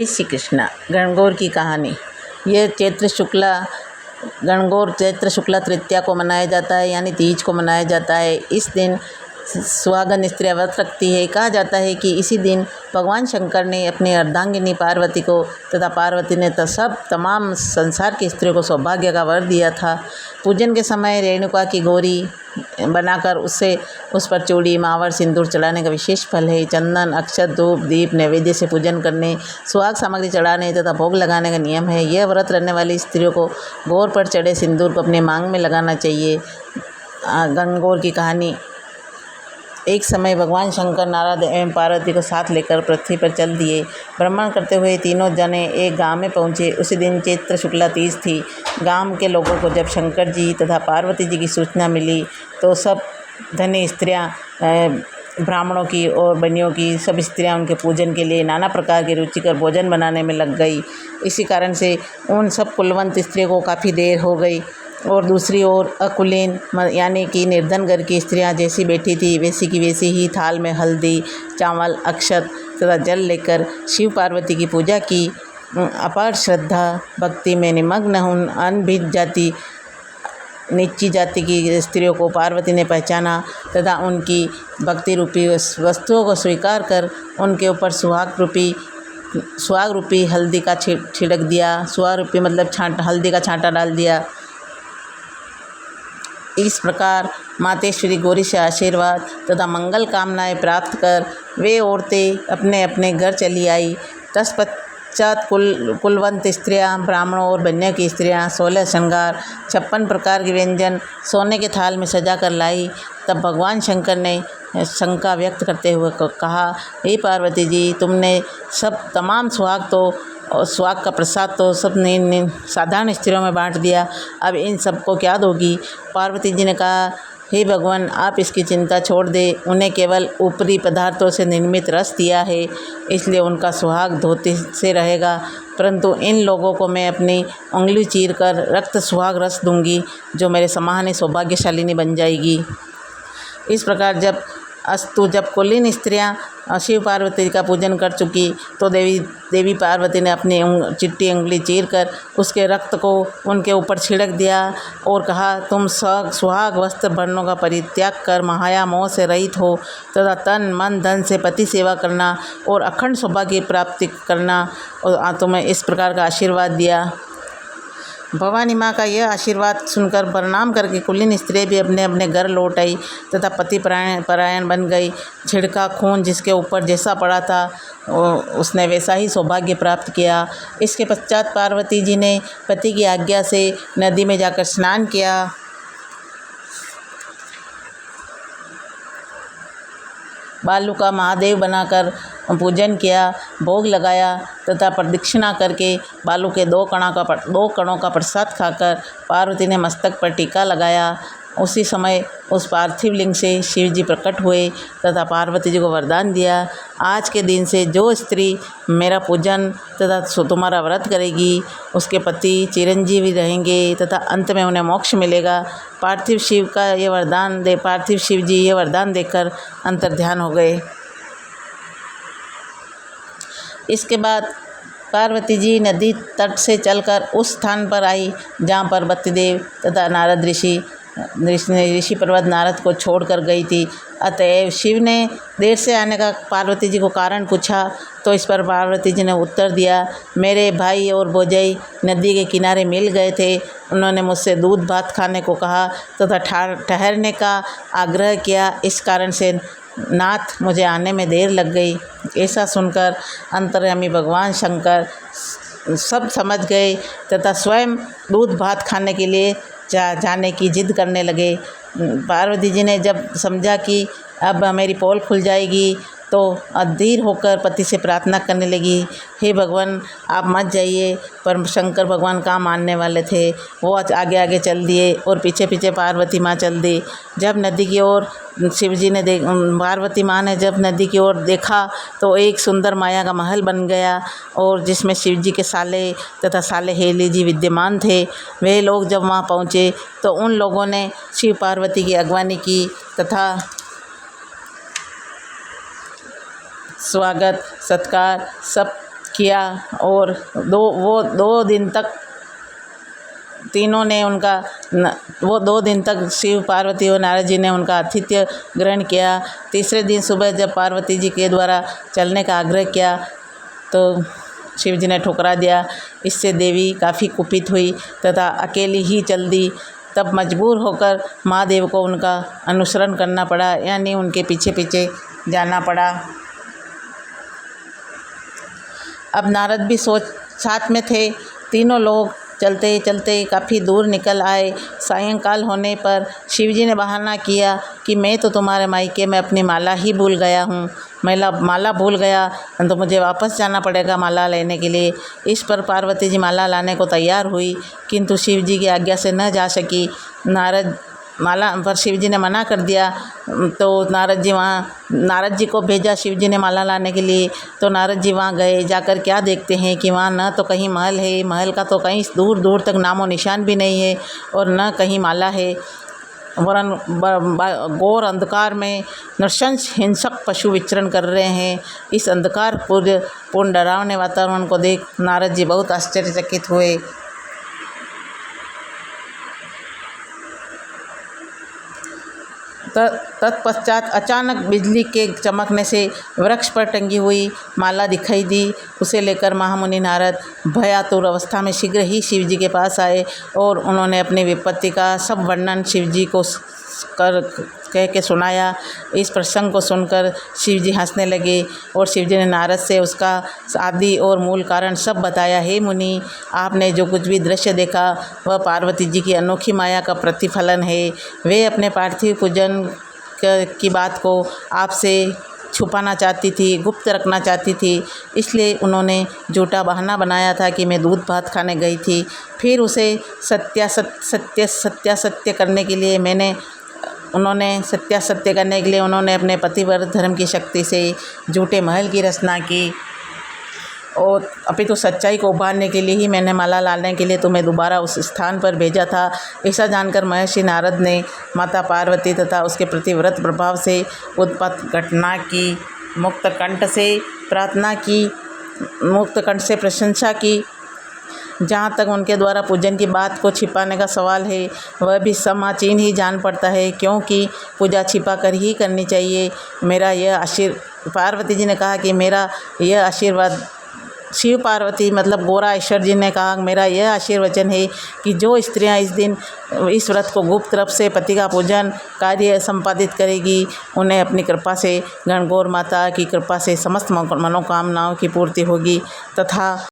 श्री कृष्णा। गणगौर की कहानी। ये गणगौर चैत्र शुक्ला तृतीया को मनाया जाता है, यानी तीज को मनाया जाता है। इस दिन सुहागन स्त्रियाँ व्रत रखती है। कहा जाता है कि इसी दिन भगवान शंकर ने अपनी अर्धांगिनी पार्वती को तथा पार्वती ने तमाम संसार की स्त्रियों को सौभाग्य का वर दिया था। पूजन के समय रेणुका की गौरी बनाकर उस पर चूड़ी, मावर, सिंदूर चढ़ाने का विशेष फल है। चंदन, अक्षत, धूप, दीप नैवेद्य से पूजन करने, सुहाग सामग्री चढ़ाने तथा भोग लगाने का नियम है। यह व्रत रहने वाली स्त्रियों को गौर पर चढ़े सिंदूर को अपने मांग में लगाना चाहिए। गणगौर की कहानी। एक समय भगवान शंकर नारद एवं पार्वती को साथ लेकर पृथ्वी पर चल दिए। भ्रमण करते हुए तीनों जने एक गांव में पहुँचे। उसी दिन चैत्र शुक्ला तीज थी। गांव के लोगों को जब शंकर जी तथा पार्वती जी की सूचना मिली तो सब धनी स्त्रियां, ब्राह्मणों की और बनियों की सब स्त्रियां उनके पूजन के लिए नाना प्रकार के रुचिकर भोजन बनाने में लग गई। इसी कारण से उन सब कुलवंत स्त्रियों को काफ़ी देर हो गई और दूसरी ओर अकुलीन यानी कि निर्धन घर की स्त्रियां जैसी बैठी थी वैसी की वैसी ही थाल में हल्दी, चावल, अक्षत तथा जल लेकर शिव पार्वती की पूजा की। अपार श्रद्धा भक्ति में निमग्न अनभिज्ञ नीची जाति की स्त्रियों को पार्वती ने पहचाना तथा उनकी भक्ति रूपी वस्तुओं को स्वीकार कर उनके ऊपर सुहाग रूपी हल्दी का छिड़क दिया। सुहाग रूपी मतलब हल्दी का छांटा डाल दिया। इस प्रकार मातेश्वरी गौरी से आशीर्वाद तथा मंगल कामनाएं प्राप्त कर वे औरतें अपने अपने घर चली आई। तत्पश्चात कुलवंत स्त्रियां, ब्राह्मणों और बनियों की स्त्रियां 16 श्रृंगार 56 प्रकार के व्यंजन सोने के थाल में सजा कर लाई। तब भगवान शंकर ने शंका व्यक्त करते हुए कहा, हे पार्वती जी, तुमने तमाम सुहाग का प्रसाद तो सब ने साधारण स्त्रियों में बांट दिया, अब इन सबको क्या दोगी? पार्वती जी ने कहा, हे भगवान, आप इसकी चिंता छोड़ दें। उन्हें केवल ऊपरी पदार्थों से निर्मित रस दिया है, इसलिए उनका सुहाग धोती से रहेगा, परंतु इन लोगों को मैं अपनी उंगली चीर कर रक्त सुहाग रस दूंगी, जो मेरे समान ही सौभाग्यशालिनी बन जाएगी। इस प्रकार जब कुलीन स्त्रियां शिव पार्वती का पूजन कर चुकी तो देवी पार्वती ने अपनी चिट्टी उंगली चीर कर उसके रक्त को उनके ऊपर छिड़क दिया और कहा, तुम सुहाग वस्त्र भरणों का परित्याग कर महाया मोह से रहित हो तथा तन मन धन से पति सेवा करना और अखंड सौभाग्य प्राप्ति करना। और तुम्हें इस प्रकार का आशीर्वाद दिया। भवानी माँ का यह आशीर्वाद सुनकर प्रणाम करके कुलीन स्त्री भी अपने अपने घर लौट आई तथा पति परायण बन गई। छिड़का खून जिसके ऊपर जैसा पड़ा था उसने वैसा ही सौभाग्य प्राप्त किया। इसके पश्चात पार्वती जी ने पति की आज्ञा से नदी में जाकर स्नान किया। बालू का महादेव बनाकर पूजन किया, भोग लगाया तथा प्रदक्षिणा करके बालू के 2 कणों का प्रसाद खाकर पार्वती ने मस्तक पर टीका लगाया। उसी समय उस पार्थिव लिंग से शिव जी प्रकट हुए तथा पार्वती जी को वरदान दिया, आज के दिन से जो स्त्री मेरा पूजन तथा तुम्हारा व्रत करेगी उसके पति चिरंजीवी रहेंगे तथा अंत में उन्हें मोक्ष मिलेगा। पार्थिव शिव जी ये वरदान देकर अंतर्ध्यान हो गए। इसके बाद पार्वती जी नदी तट से चलकर उस स्थान पर आई जहाँ पर पतिदेव तथा नारद ऋषि पर्वत नारद को छोड़कर गई थी। अतएव शिव ने देर से आने का पार्वती जी को कारण पूछा तो इस पर पार्वती जी ने उत्तर दिया, मेरे भाई और भौजाई नदी के किनारे मिल गए थे। उन्होंने मुझसे दूध भात खाने को कहा तथा ठहरने का आग्रह किया, इस कारण से नाथ मुझे आने में देर लग गई। ऐसा सुनकर अंतर्यामी भगवान शंकर सब समझ गए तथा स्वयं दूध भात खाने के लिए जाने की जिद करने लगे। पार्वती जी ने जब समझा कि अब मेरी पोल खुल जाएगी तो अधीर होकर पति से प्रार्थना करने लगी, हे भगवान, आप मत जाइए। पर शंकर भगवान कहाँ मानने वाले थे, वो आगे आगे चल दिए और पीछे पीछे पार्वती माँ चल दी। जब नदी की ओर पार्वती माँ ने जब नदी की ओर देखा तो एक सुंदर माया का महल बन गया और जिसमें शिव जी के साले तथा साले हेली जी विद्यमान थे। वे लोग जब वहाँ पहुँचे तो उन लोगों ने शिव पार्वती की अगवानी की तथा स्वागत सत्कार सब किया और वो 2 दिन तक तीनों ने वो 2 दिन तक शिव पार्वती और नारद जी ने उनका आतिथ्य ग्रहण किया। तीसरे दिन सुबह जब पार्वती जी के द्वारा चलने का आग्रह किया तो शिव जी ने ठुकरा दिया। इससे देवी काफ़ी कुपित हुई तथा अकेली ही चल दी। तब मजबूर होकर महादेव को उनका अनुसरण करना पड़ा, यानी उनके पीछे पीछे जाना पड़ा। अब नारद भी साथ में थे। तीनों लोग चलते चलते काफ़ी दूर निकल आए। सायंकाल होने पर शिवजी ने बहाना किया कि मैं तो तुम्हारे मायके में अपनी माला ही भूल गया हूँ, माला भूल गया तो मुझे वापस जाना पड़ेगा माला लेने के लिए। इस पर पार्वती जी माला लाने को तैयार हुई, किंतु शिव जी की आज्ञा से न जा सकी। माला पर शिव जी ने मना कर दिया तो नारद जी को भेजा शिव जी ने माला लाने के लिए। तो नारद जी वहाँ गए। जाकर क्या देखते हैं कि वहाँ न तो कहीं महल है, महल का तो कहीं दूर दूर तक नामो निशान भी नहीं है, और न कहीं माला है। वरन घोर अंधकार में नृशंस हिंसक पशु विचरण कर रहे हैं। इस अंधकार पूर्ण डरावने वातावरण को देख नारद जी बहुत आश्चर्यचकित हुए। तत्पश्चात अचानक बिजली के चमकने से वृक्ष पर टंगी हुई माला दिखाई दी। उसे लेकर महामुनि नारद भयातुर अवस्था में शीघ्र ही शिव जी के पास आए और उन्होंने अपनी विपत्ति का सब वर्णन शिव जी को कह के सुनाया। इस प्रसंग को सुनकर शिव जी हंसने लगे और शिव जी ने नारद से उसका आदि और मूल कारण सब बताया। हे मुनि, आपने जो कुछ भी दृश्य देखा वह पार्वती जी की अनोखी माया का प्रतिफलन है। वे अपने पार्थिव पूजन की बात को आपसे छुपाना चाहती थी, गुप्त रखना चाहती थी, इसलिए उन्होंने झूठा बहाना बनाया था कि मैं दूध भात खाने गई थी। फिर उसे सत्यासत्य करने के लिए उन्होंने अपने पतिव्रत धर्म की शक्ति से झूठे महल की रचना की, और अपितु सच्चाई को उभारने के लिए ही मैंने माला लाने के लिए तुम्हें दोबारा उस स्थान पर भेजा था। ऐसा जानकर महर्षि नारद ने माता पार्वती तथा उसके प्रतिव्रत प्रभाव से उत्पन्न घटना की मुक्त कंठ से प्रशंसा की। जहाँ तक उनके द्वारा पूजन की बात को छिपाने का सवाल है, वह भी समाचीन ही जान पड़ता है, क्योंकि पूजा छिपा कर ही करनी चाहिए। पार्वती जी ने कहा कि मेरा यह आशीर्वाद, शिव पार्वती मतलब गोरा ईश्वर जी ने कहा, मेरा यह आशीर्वचन है कि जो स्त्रियां इस दिन इस व्रत को गुप्त रूप से पति का पूजन कार्य संपादित करेगी, उन्हें अपनी कृपा से गणगौर माता की कृपा से समस्त मनोकामनाओं की पूर्ति होगी तथा